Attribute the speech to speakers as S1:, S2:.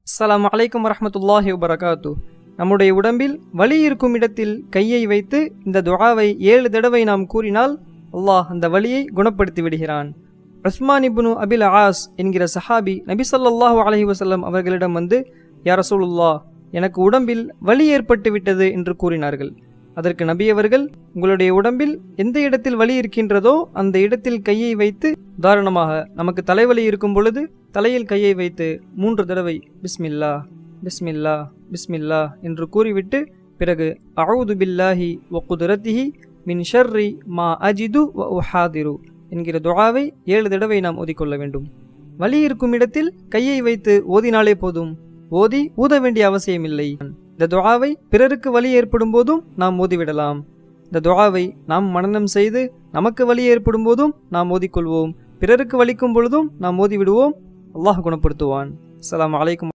S1: அஸ்ஸலாமு அலைக்கும் வரஹ்மத்துல்லாஹி வபரகாத்து. நம்முடைய உடம்பில் வலி இருக்கும் இடத்தில் கையை வைத்து இந்த துஆவை 7 தடவை நாம் கூறினால் அல்லாஹ் அந்த வலியை குணப்படுத்தி விடுகிறான். உஸ்மான் இப்னு அபில் ஆஸ் என்கிற சஹாபி நபி ஸல்லல்லாஹு அலைஹி வஸல்லம் அவர்களிடம் வந்து, யா ரசூலுல்லாஹ், எனக்கு உடம்பில் வலி ஏற்பட்டு விட்டது என்று கூறினார்கள். அதற்கு நபி அவர்கள், உங்களுடைய உடம்பில் எந்த இடத்தில் வலி இருக்கின்றதோ அந்த இடத்தில் கையை வைத்து, உதாரணமாக நமக்கு தலைவலி இருக்கும் பொழுது தலையில் கையை வைத்து 3 தடவை பிஸ்மில்லா பிஸ்மில்லா பிஸ்மில்லா என்று கூறிவிட்டு பிறகு அஊது பில்லாஹி வ குதுரத்திஹி மின் ஷர்ரி மா அஜிது வ உஹாதிரு என்கிற துஆவை 7 தடவை நாம் ஓதிக்கொள்ள வேண்டும். வலி இருக்கும் இடத்தில் கையை வைத்து ஓதினாலே போதும், ஊத வேண்டிய அவசியமில்லை. இந்த துஆவை பிறருக்கு வலி ஏற்படும் போதும் நாம் ஓதிவிடலாம். இந்த துஆவை நாம் மனனம் செய்து நமக்கு வலி ஏற்படும் போதும் நாம் ஓதிக்கொள்வோம், பிறருக்கு வலிக்கும் பொழுதும் நாம் ஓதிவிடுவோம். அல்லாஹ் குணப்படுத்துவான். அஸ்ஸலாமு அலைக்கும்.